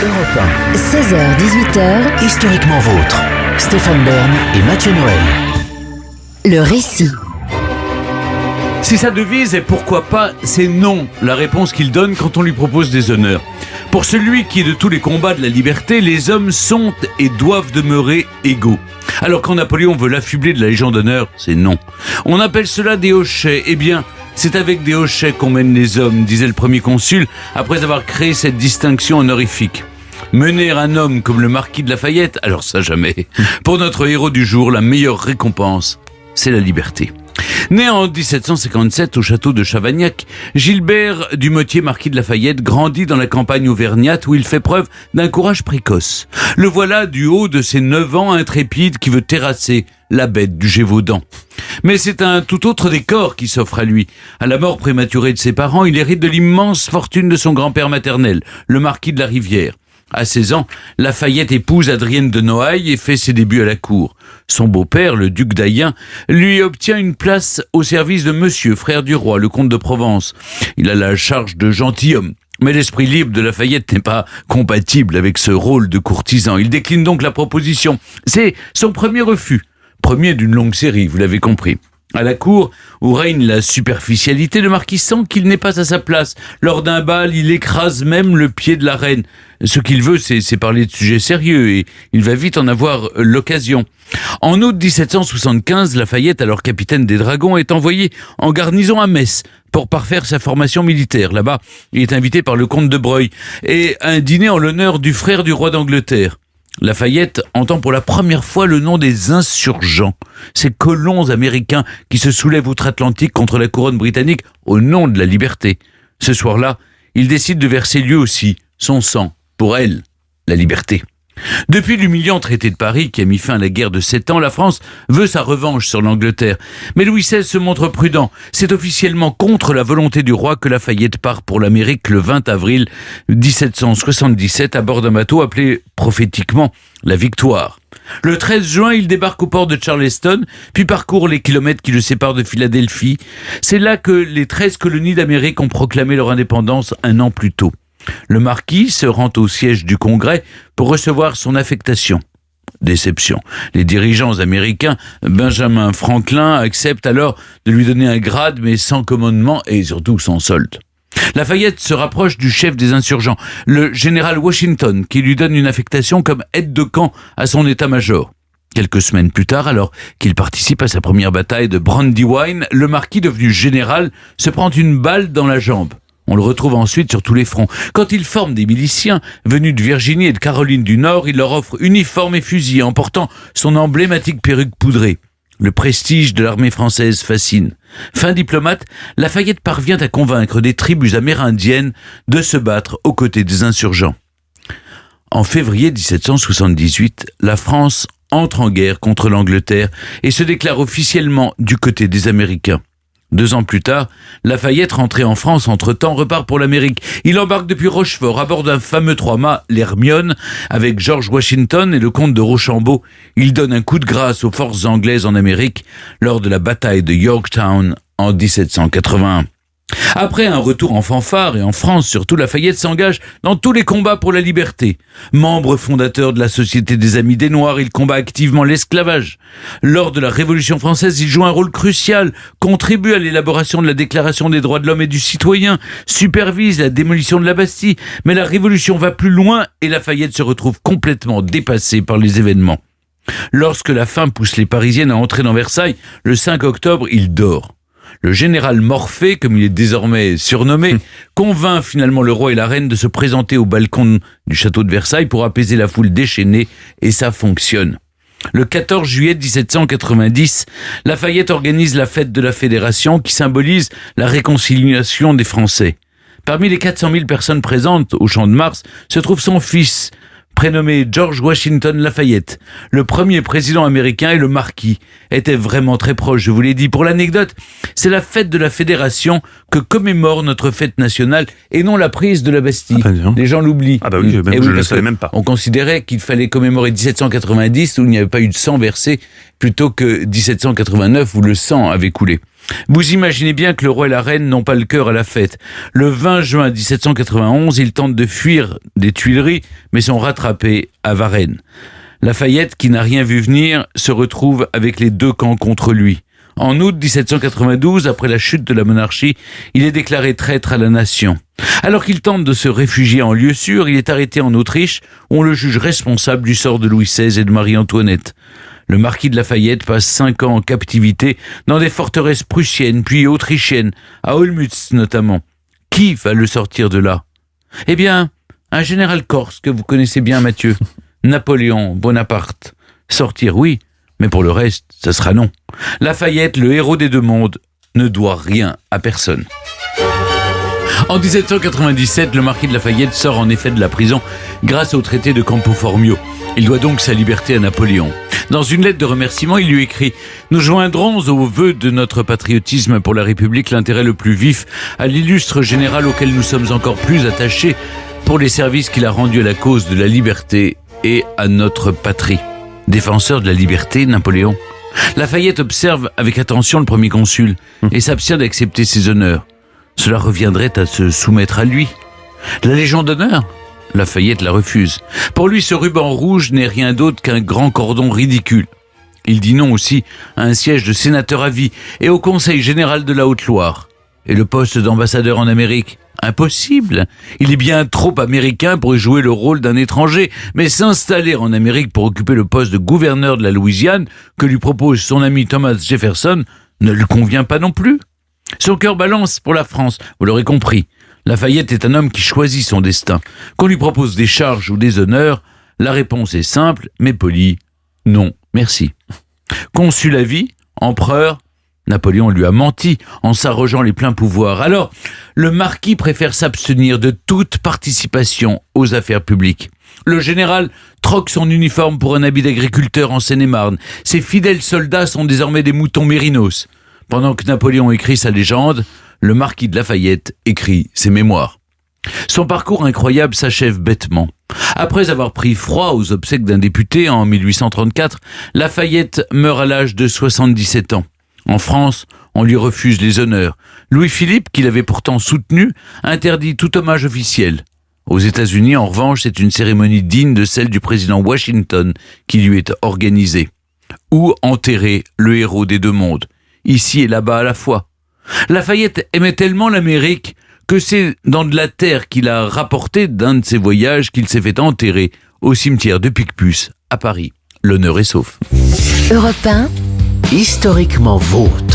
Europe 1. 16h-18h, Historiquement vôtre. Stéphane Bern et Mathieu Noël. le récit. Si sa devise est pourquoi pas, c'est non, la réponse qu'il donne quand on lui propose des honneurs. Pour celui qui est de tous les combats de la liberté, les hommes sont et doivent demeurer égaux. Alors quand Napoléon veut l'affubler de la Légion d'honneur, c'est non. On appelle cela des hochets. Eh bien, c'est avec des hochets qu'on mène les hommes, disait le premier consul, après avoir créé cette distinction honorifique. Mener un homme comme le marquis de Lafayette, alors ça jamais. Pour notre héros du jour, la meilleure récompense, c'est la liberté. Né en 1757 au château de Chavagnac, Gilbert Dumotier, marquis de Lafayette, grandit dans la campagne auvergnate où il fait preuve d'un courage précoce. Le voilà du haut de ses 9 ans, intrépide qui veut terrasser la bête du Gévaudan. Mais c'est un tout autre décor qui s'offre à lui. À la mort prématurée de ses parents, il hérite de l'immense fortune de son grand-père maternel, le marquis de la Rivière. À 16 ans, Lafayette épouse Adrienne de Noailles et fait ses débuts à la cour. Son beau-père, le duc d'Ayen, lui obtient une place au service de Monsieur, frère du roi, le comte de Provence. Il a la charge de gentilhomme. Mais l'esprit libre de Lafayette n'est pas compatible avec ce rôle de courtisan. Il décline donc la proposition. C'est son premier refus. Premier d'une longue série, vous l'avez compris. À la cour, où règne la superficialité, le marquis sent qu'il n'est pas à sa place. Lors d'un bal, il écrase même le pied de la reine. Ce qu'il veut, c'est parler de sujets sérieux, et il va vite en avoir l'occasion. En août 1775, Lafayette, alors capitaine des Dragons, est envoyé en garnison à Metz pour parfaire sa formation militaire. Là-bas, il est invité par le comte de Broglie et un dîner en l'honneur du frère du roi d'Angleterre. Lafayette entend pour la première fois le nom des insurgents, ces colons américains qui se soulèvent outre-Atlantique contre la couronne britannique au nom de la liberté. Ce soir-là, il décide de verser lui aussi son sang pour elle, la liberté. Depuis l'humiliant traité de Paris qui a mis fin à la guerre de 7 ans, la France veut sa revanche sur l'Angleterre. Mais Louis XVI se montre prudent. C'est officiellement contre la volonté du roi que Lafayette part pour l'Amérique le 20 avril 1777 à bord d'un bateau appelé prophétiquement la Victoire. Le 13 juin, il débarque au port de Charleston, puis parcourt les kilomètres qui le séparent de Philadelphie. C'est là que les 13 colonies d'Amérique ont proclamé leur indépendance un an plus tôt. Le marquis se rend au siège du Congrès pour recevoir son affectation. Déception. Les dirigeants américains, Benjamin Franklin, acceptent alors de lui donner un grade, mais sans commandement et surtout sans solde. Lafayette se rapproche du chef des insurgents, le général Washington, qui lui donne une affectation comme aide de camp à son état-major. Quelques semaines plus tard, alors qu'il participe à sa première bataille de Brandywine, le marquis, devenu général, se prend une balle dans la jambe. On le retrouve ensuite sur tous les fronts. Quand il forme des miliciens venus de Virginie et de Caroline du Nord, il leur offre uniforme et fusil en portant son emblématique perruque poudrée. Le prestige de l'armée française fascine. Fin diplomate, Lafayette parvient à convaincre des tribus amérindiennes de se battre aux côtés des insurgents. En février 1778, la France entre en guerre contre l'Angleterre et se déclare officiellement du côté des Américains. 2 ans plus tard, Lafayette, rentré en France entre-temps, repart pour l'Amérique. Il embarque depuis Rochefort à bord d'un fameux 3-mâts, l'Hermione, avec George Washington et le comte de Rochambeau. Il donne un coup de grâce aux forces anglaises en Amérique lors de la bataille de Yorktown en 1781. Après un retour en fanfare et en France surtout, Lafayette s'engage dans tous les combats pour la liberté. Membre fondateur de la Société des Amis des Noirs, il combat activement l'esclavage. Lors de la Révolution française, il joue un rôle crucial, contribue à l'élaboration de la Déclaration des droits de l'homme et du citoyen, supervise la démolition de la Bastille. Mais la Révolution va plus loin et Lafayette se retrouve complètement dépassé par les événements. Lorsque la faim pousse les Parisiennes à entrer dans Versailles, le 5 octobre, il dort. Le général Morphée, comme il est désormais surnommé, convainc finalement le roi et la reine de se présenter au balcon du château de Versailles pour apaiser la foule déchaînée, et ça fonctionne. Le 14 juillet 1790, Lafayette organise la fête de la Fédération qui symbolise la réconciliation des Français. Parmi les 400 000 personnes présentes au Champ de Mars se trouve son fils, prénommé George Washington Lafayette. Le premier président américain et le marquis étaient vraiment très proches, je vous l'ai dit. Pour l'anecdote, c'est la fête de la Fédération que commémore notre fête nationale et non la prise de la Bastille. Les gens l'oublient. Ah bah oui, je ne le savais même pas. On considérait qu'il fallait commémorer 1790 où il n'y avait pas eu de sang versé plutôt que 1789 où le sang avait coulé. Vous imaginez bien que le roi et la reine n'ont pas le cœur à la fête. Le 20 juin 1791, ils tentent de fuir des Tuileries, mais sont rattrapés à Varennes. Lafayette, qui n'a rien vu venir, se retrouve avec les deux camps contre lui. En août 1792, après la chute de la monarchie, il est déclaré traître à la nation. Alors qu'il tente de se réfugier en lieu sûr, il est arrêté en Autriche, où on le juge responsable du sort de Louis XVI et de Marie-Antoinette. Le marquis de Lafayette passe 5 ans en captivité dans des forteresses prussiennes, puis autrichiennes, à Olmütz notamment. Qui va le sortir de là ? Eh bien, un général corse que vous connaissez bien, Mathieu. Napoléon Bonaparte. Sortir, oui, mais pour le reste, ça sera non. Lafayette, le héros des deux mondes, ne doit rien à personne. En 1797, le marquis de Lafayette sort en effet de la prison grâce au traité de Campo Formio. Il doit donc sa liberté à Napoléon. Dans une lettre de remerciement, il lui écrit « Nous joindrons aux vœux de notre patriotisme pour la République l'intérêt le plus vif à l'illustre général auquel nous sommes encore plus attachés pour les services qu'il a rendus à la cause de la liberté et à notre patrie. » Défenseur de la liberté, Napoléon. Lafayette observe avec attention le premier consul et s'abstient d'accepter ses honneurs. Cela reviendrait à se soumettre à lui. La Légion d'honneur ? Lafayette la refuse. Pour lui, ce ruban rouge n'est rien d'autre qu'un grand cordon ridicule. Il dit non aussi à un siège de sénateur à vie et au Conseil général de la Haute-Loire. Et le poste d'ambassadeur en Amérique ? Impossible. Il est bien trop américain pour y jouer le rôle d'un étranger, mais s'installer en Amérique pour occuper le poste de gouverneur de la Louisiane que lui propose son ami Thomas Jefferson ne lui convient pas non plus. Son cœur balance pour la France, vous l'aurez compris. Lafayette est un homme qui choisit son destin. Qu'on lui propose des charges ou des honneurs, la réponse est simple, mais polie. Non, merci. Consul à vie, empereur, Napoléon lui a menti en s'arrogeant les pleins pouvoirs. Alors, le marquis préfère s'abstenir de toute participation aux affaires publiques. Le général troque son uniforme pour un habit d'agriculteur en Seine-et-Marne. Ses fidèles soldats sont désormais des moutons mérinos. Pendant que Napoléon écrit sa légende, le marquis de Lafayette écrit ses mémoires. Son parcours incroyable s'achève bêtement. Après avoir pris froid aux obsèques d'un député en 1834, Lafayette meurt à l'âge de 77 ans. En France, on lui refuse les honneurs. Louis-Philippe, qui l'avait pourtant soutenu, interdit tout hommage officiel. Aux États-Unis, en revanche, c'est une cérémonie digne de celle du président Washington qui lui est organisée. Où enterrer le héros des deux mondes ? Ici et là-bas à la fois. Lafayette aimait tellement l'Amérique que c'est dans de la terre qu'il a rapporté d'un de ses voyages qu'il s'est fait enterrer au cimetière de Picpus à Paris. L'honneur est sauf. Europe 1, Historiquement vôtre.